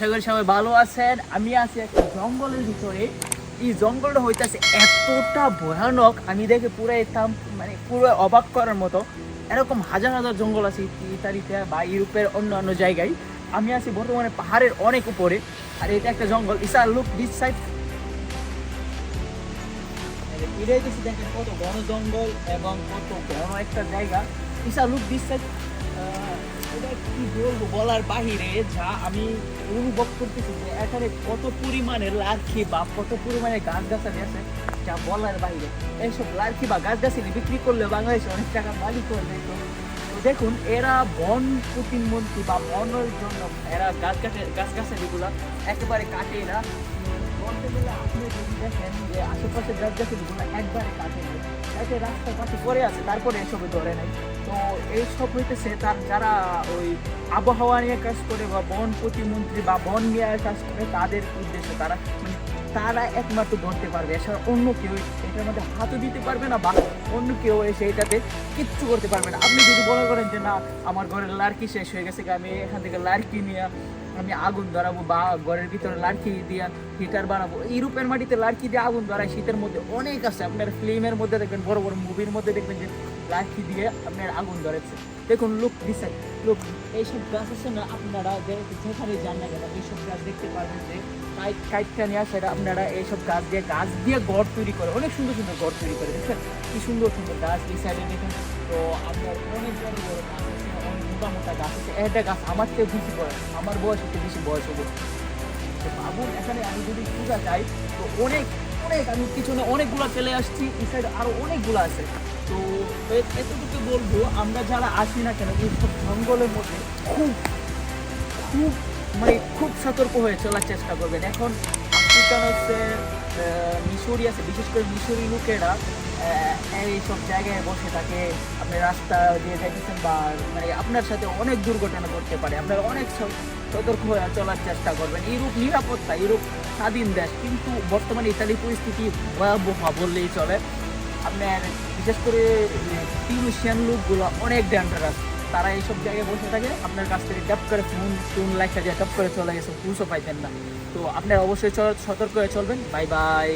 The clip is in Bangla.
আশা করি সবাই ভালো আছেন। আমি আছি একটা জঙ্গলের ভিতরে। এই জঙ্গলটা হইতেছে এতটা ভয়ানক, আমি দেখে পুরো মানে পুরো অবাক করার মতো। এরকম হাজার হাজার জঙ্গল আছে ইতালিতে বা ইউরোপের অন্যান্য জায়গায়। আমি আছি বর্তমানে পাহাড়ের অনেক উপরে, আর এটা একটা জঙ্গল। ইসা লুক দিস সাইড, দেখেন কত বড় জঙ্গল এবং কত বড় একটা জায়গা। ইসা লুক দিস সাইড, এটা কি বলবো বলার বাহিরে। যা আমি অনুভব করতেছি যে এখানে কত পরিমাণে লার্কি বা কত পরিমাণে গাছগাছালি আছে, যা বলার বাইরে। এইসব লার্কি বা গাছগাছালি বিক্রি করলে বাংলাদেশে অনেক টাকা মালিক হয়ে যেত। তো দেখুন, এরা বন প্রতিমন্ত্রী বা বনের জন্য এরা গাছগাছালিগুলো একেবারে কাটে না। বলতে গেলে আপনি যদি দেখেন যে আশেপাশে গাছগাছালিগুলো একবারে কাটে না, এতে রাস্তার পাশে পড়ে আছে, তারপরে এসবে ধরে নাই। তো এইসব হইতেছে তার যারা ওই আবহাওয়া নিয়ে কাজ করে বা বন প্রতিমন্ত্রী বা বন নিয়ে কাজ করে, তাদের উদ্দেশ্যে তারা মানে তারা একমাত্র ধরতে পারবে। এছাড়া অন্য কেউ এটার মধ্যে হাতও দিতে পারবে না বা অন্য কেউ এসে এটাতে কিচ্ছু করতে পারবে না। আপনি যদি মনে করেন যে না, আমার ঘরের লার্কি শেষ হয়ে গেছে, আমি এখান থেকে লার্কি নিয়ে আমি আগুন ধরাবো বা ঘরের ভিতরে লার্কি দিয়ে হিটার বানাবো। ইউরোপের মাটিতে লার্কি দিয়ে আগুন ধরায় শীতের মধ্যে অনেক আছে। আপনার ফিল্মের মধ্যে দেখবেন, বড় বড় মুভির মধ্যে দেখবেন যে লার্কি দিয়ে আপনার আগুন ধরেছে। দেখুন, লুক দিসাই লুক, এইসব গাছ আছে না, আপনারা যেখানে যান না কেন এইসব গাছ দেখতে পারবেন যে কাইটটা নিয়ে আসে আপনারা এইসব গাছ দিয়ে ঘর তৈরি করে, অনেক সুন্দর সুন্দর ঘর তৈরি করে। দেখছেন কি সুন্দর সুন্দর গাছ এই সাইডে দেখুন। তো আপনার অনেক বড় বড় গাছ আছে, অনেক মোটা মোটা গাছ আছে। একটা গাছ আমার চেয়ে বেশি বয়স, আমার বয়স একটু বেশি বয়স হবে। তো ভাবুন, এখানে আমি যদি পূজা যাই তো অনেক অনেক আমি পিছনে অনেকগুলো চলে আসছি, এই সাইডে আরও অনেকগুলো আছে। তো এতটুকু বলবো, আমরা যারা আসি না কেন এইসব জঙ্গলের মধ্যে খুব খুব মানে খুব সতর্ক হয়ে চলার চেষ্টা করবেন। এখন আফ্রিকান হচ্ছে, মিশরি আছে, বিশেষ করে মিশরি লোকেরা এইসব জায়গায় বসে থাকে। আপনি রাস্তা দিয়ে যাইতেছেন বা মানে আপনার সাথে অনেক দুর্ঘটনা ঘটতে পারে। আপনারা অনেক সতর্ক হয়ে চলার চেষ্টা করবেন। ইউরোপ নিরাপত্তা, ইউরোপ স্বাধীন দেশ, কিন্তু বর্তমানে ইতালির পরিস্থিতি ভয়াবহ বললেই চলে। আপনার বিশেষ করে টিউনিশিয়ান লোকগুলো অনেক ডেঞ্জারাস। তারা এইসব জায়গায় বসে থাকে, আপনার কাছ থেকে ট্যাপ করে ফোন লেখা যায়, ট্যাপ করে চলে গেছে, পুষও পাইতেন না। তো আপনারা অবশ্যই সতর্ক হয়ে চলবেন। Bye bye.